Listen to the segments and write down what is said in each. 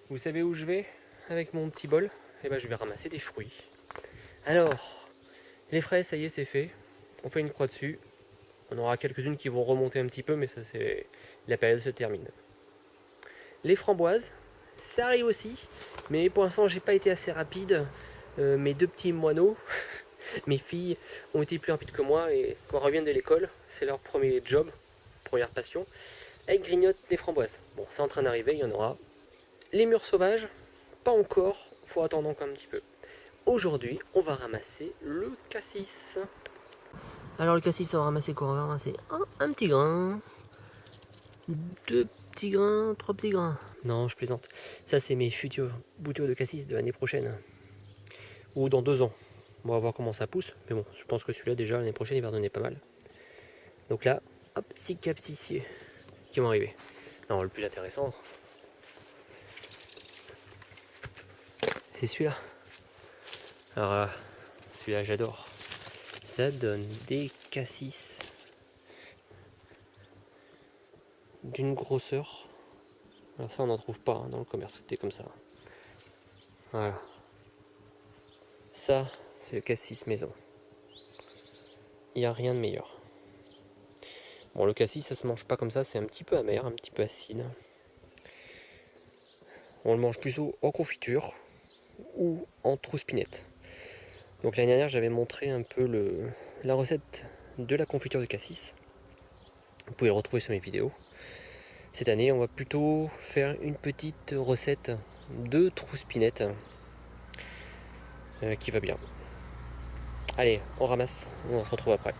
Vous savez où je vais avec mon petit bol? Eh ben, je vais ramasser des fruits. Alors, les fraises, ça y est, c'est fait. On fait une croix dessus. On aura quelques-unes qui vont remonter un petit peu, mais ça, c'est la période se termine. Les framboises, ça arrive aussi, mais pour l'instant, j'ai pas été assez rapide. Mes deux petits moineaux, mes filles, ont été plus rapides que moi, et quand elles reviennent de l'école, c'est leur premier job, première passion. Elles grignotent des framboises. Bon, c'est en train d'arriver, il y en aura. Les mûres sauvages, pas encore, faut attendre encore un petit peu. Aujourd'hui, on va ramasser le cassis. Alors le cassis, on va ramasser quoi? On va ramasser un petit grain, deux petits grains, trois petits grains. Non, je plaisante. Ça, c'est mes futures boutures de cassis de l'année prochaine. Ou dans 2 ans. On va voir comment ça pousse. Mais bon, je pense que celui-là, déjà, l'année prochaine, il va redonner pas mal. Donc là, hop, 6 capsiciers qui vont arriver. Non, le plus intéressant, c'est celui-là. Alors celui-là, j'adore. Ça donne des cassis d'une grosseur. Alors ça, on n'en trouve pas dans le commerce, c'était comme ça. Voilà. Ça, c'est le cassis maison. Il n'y a rien de meilleur. Bon, le cassis, ça se mange pas comme ça, c'est un petit peu amer, un petit peu acide. On le mange plutôt en confiture ou en trouspinette. Donc l'année dernière, j'avais montré un peu la recette de la confiture de cassis. Vous pouvez le retrouver sur mes vidéos. Cette année, on va plutôt faire une petite recette de trouspinette qui va bien. Allez, on ramasse, on se retrouve après.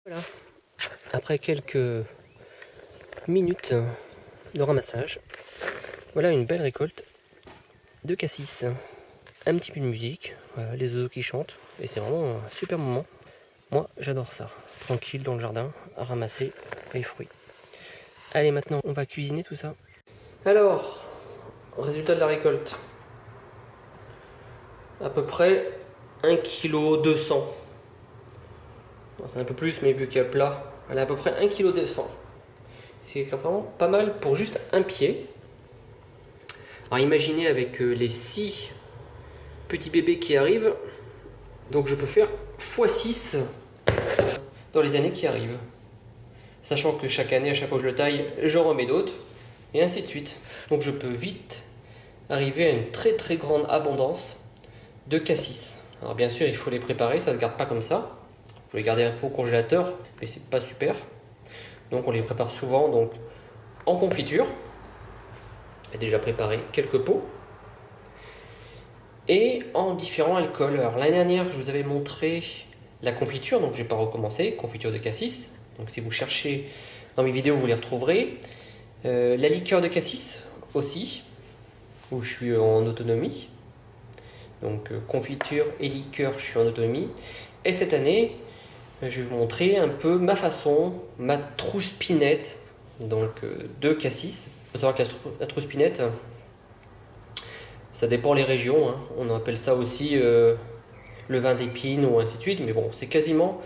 Voilà, après quelques minutes de ramassage, voilà une belle récolte de cassis. Un petit peu de musique, voilà, les oiseaux qui chantent, et c'est vraiment un super moment. Moi, j'adore ça, tranquille dans le jardin, à ramasser les fruits. Allez, maintenant, on va cuisiner tout ça. Alors, résultat de la récolte. À peu près 1,2 kg. Bon, c'est un peu plus, mais vu qu'il y a plat, elle a à peu près 1,2 kg. C'est vraiment pas mal pour juste un pied. Alors imaginez avec les 6 petits bébés qui arrivent, donc je peux faire x6 dans les années qui arrivent. Sachant que chaque année, à chaque fois que je le taille, j'en remets d'autres, et ainsi de suite. Donc je peux vite arriver à une très très grande abondance de cassis. Alors bien sûr, il faut les préparer, ça ne se garde pas comme ça. Vous pouvez les garder un peu au congélateur, mais c'est pas super. Donc on les prépare souvent donc en confiture. J'ai déjà préparé quelques pots. Et en différents alcools. Alors l'année dernière, je vous avais montré la confiture, donc je n'ai pas recommencé, confiture de cassis. Donc si vous cherchez dans mes vidéos, vous les retrouverez. La liqueur de cassis aussi, où je suis en autonomie. Donc confiture et liqueur, je suis en autonomie. Et cette année, je vais vous montrer un peu ma façon, ma trouspinette donc, de cassis. Il faut savoir que la trouspinette, ça dépend les régions. Hein. On appelle ça aussi le vin d'épine ou ainsi de suite. Mais bon, c'est quasiment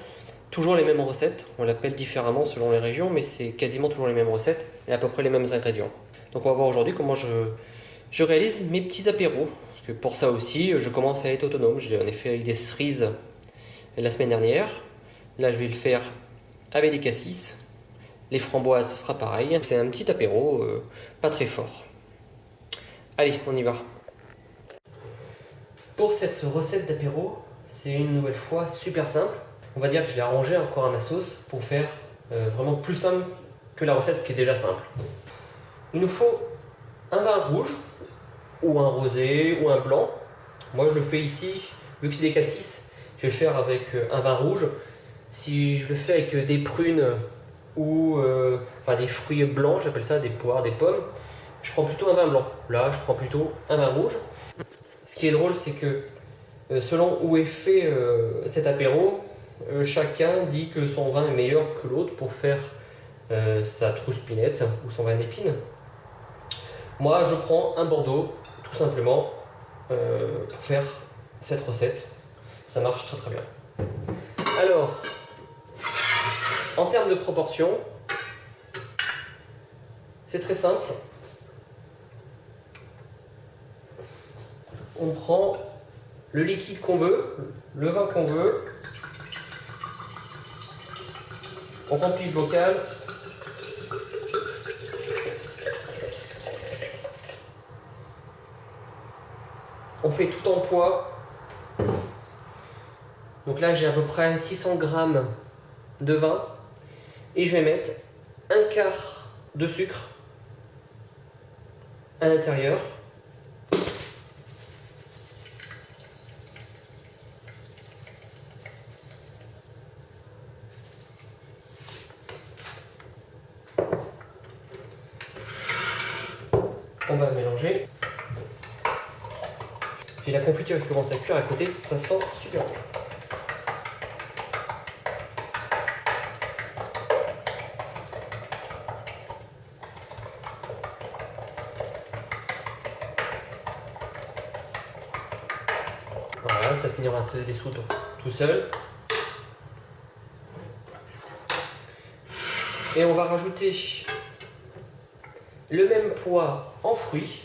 toujours les mêmes recettes. On l'appelle différemment selon les régions, mais c'est quasiment toujours les mêmes recettes et à peu près les mêmes ingrédients. Donc on va voir aujourd'hui comment je réalise mes petits apéros. Parce que pour ça aussi, je commence à être autonome. J'ai en effet avec des cerises la semaine dernière. Là, je vais le faire avec des cassis. Les framboises, ce sera pareil. C'est un petit apéro, pas très fort. Allez, on y va. Pour cette recette d'apéro, c'est une nouvelle fois super simple. On va dire que je l'ai arrangé encore à ma sauce pour faire vraiment plus simple que la recette qui est déjà simple. Il nous faut un vin rouge, ou un rosé, ou un blanc. Moi, je le fais ici, vu que c'est des cassis, je vais le faire avec un vin rouge. Si je le fais avec des prunes ou enfin des fruits blancs, j'appelle ça des poires, des pommes, je prends plutôt un vin blanc. Là, je prends plutôt un vin rouge. Ce qui est drôle, c'est que selon où est fait cet apéro, chacun dit que son vin est meilleur que l'autre pour faire sa trousse-pinette ou son vin d'épine. Moi, je prends un Bordeaux, tout simplement, pour faire cette recette. Ça marche très très bien. Alors, en termes de proportion, c'est très simple. On prend le liquide qu'on veut, le vin qu'on veut. On remplit le bocal. On fait tout en poids. Donc là, j'ai à peu près 600 g de vin. Et je vais mettre un quart de sucre à l'intérieur. On va mélanger. J'ai la confiture qui commence à cuire à côté, ça sent super bon. Voilà, ça finira à se dissoudre tout seul. Et on va rajouter le même poids en fruits.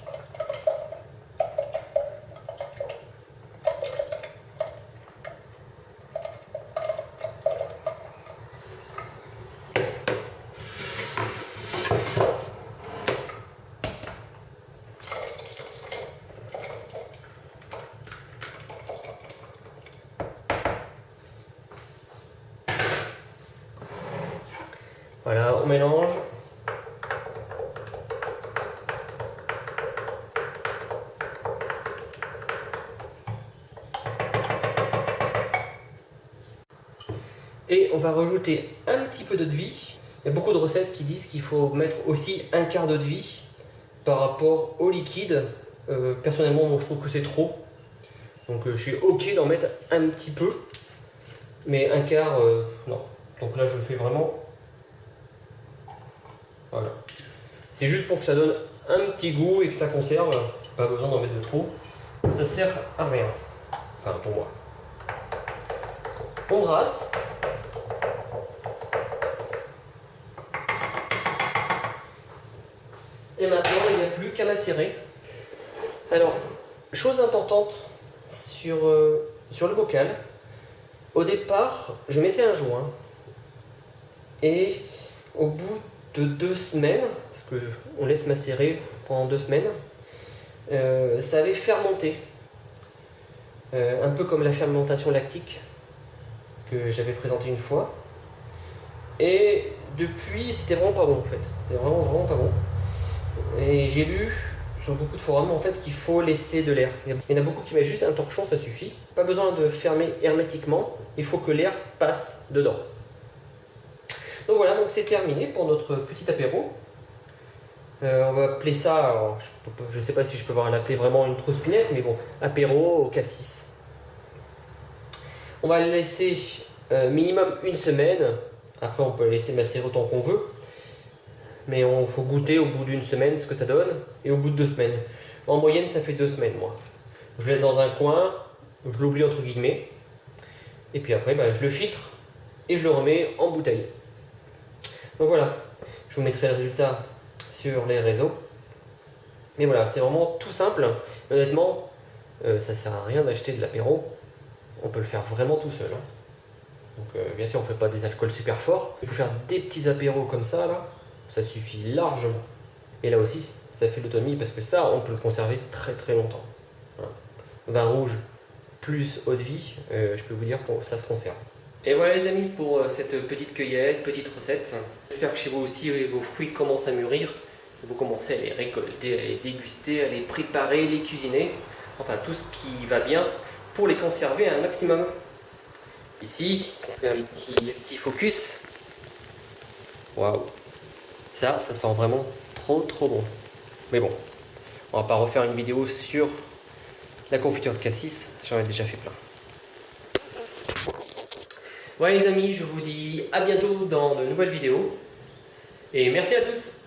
Voilà, on mélange. Et on va rajouter un petit peu d'eau de vie. Il y a beaucoup de recettes qui disent qu'il faut mettre aussi un quart d'eau de vie par rapport au liquide. Personnellement, moi, je trouve que c'est trop. Donc je suis ok d'en mettre un petit peu. Mais un quart, non. Donc là, je fais vraiment... Voilà. C'est juste pour que ça donne un petit goût et que ça conserve. Pas besoin d'en mettre de trop. Ça sert à rien. Enfin, pour moi. On brasse. Et maintenant, il n'y a plus qu'à macérer. Alors, chose importante sur le bocal. Au départ, je mettais un joint. Et au bout de 2 semaines, parce qu'on laisse macérer pendant 2 semaines, ça avait fermenté. Un peu comme la fermentation lactique que j'avais présenté une fois. Et depuis, c'était vraiment pas bon en fait. C'était vraiment pas bon. Et j'ai lu sur beaucoup de forums en fait qu'il faut laisser de l'air. Il y en a beaucoup qui mettent juste un torchon, ça suffit. Pas besoin de fermer hermétiquement, il faut que l'air passe dedans. Donc voilà, donc c'est terminé pour notre petit apéro. On va appeler ça, alors, je ne sais pas si je peux l'appeler vraiment une trousse-pinette, mais bon, apéro au cassis. On va le laisser minimum 1 semaine. Après, on peut le laisser macérer autant qu'on veut. Mais il faut goûter au bout d'1 semaine ce que ça donne, et au bout de 2 semaines. En moyenne, ça fait 2 semaines, moi. Je le laisse dans un coin, je l'oublie entre guillemets, et puis après, je le filtre, et je le remets en bouteille. Donc voilà, je vous mettrai le résultat sur les réseaux. Mais voilà, c'est vraiment tout simple. Honnêtement, ça sert à rien d'acheter de l'apéro. On peut le faire vraiment tout seul. Donc bien sûr, on ne fait pas des alcools super forts. Il faut faire des petits apéros comme ça, là. Ça suffit largement. Et là aussi, ça fait l'autonomie parce que ça, on peut le conserver très très longtemps. Voilà. Vin rouge plus eau de vie, je peux vous dire que ça se conserve. Et voilà les amis pour cette petite cueillette, petite recette. J'espère que chez vous aussi vos fruits commencent à mûrir. Vous commencez à les récolter, à les déguster, à les préparer, les cuisiner. Enfin tout ce qui va bien pour les conserver un maximum. Ici, on fait un petit focus. Waouh! Ça sent vraiment trop bon. Mais bon, on va pas refaire une vidéo sur La confiture de cassis, j'en ai déjà fait plein. Voilà les amis, je vous dis à bientôt dans de nouvelles vidéos. Et merci à tous.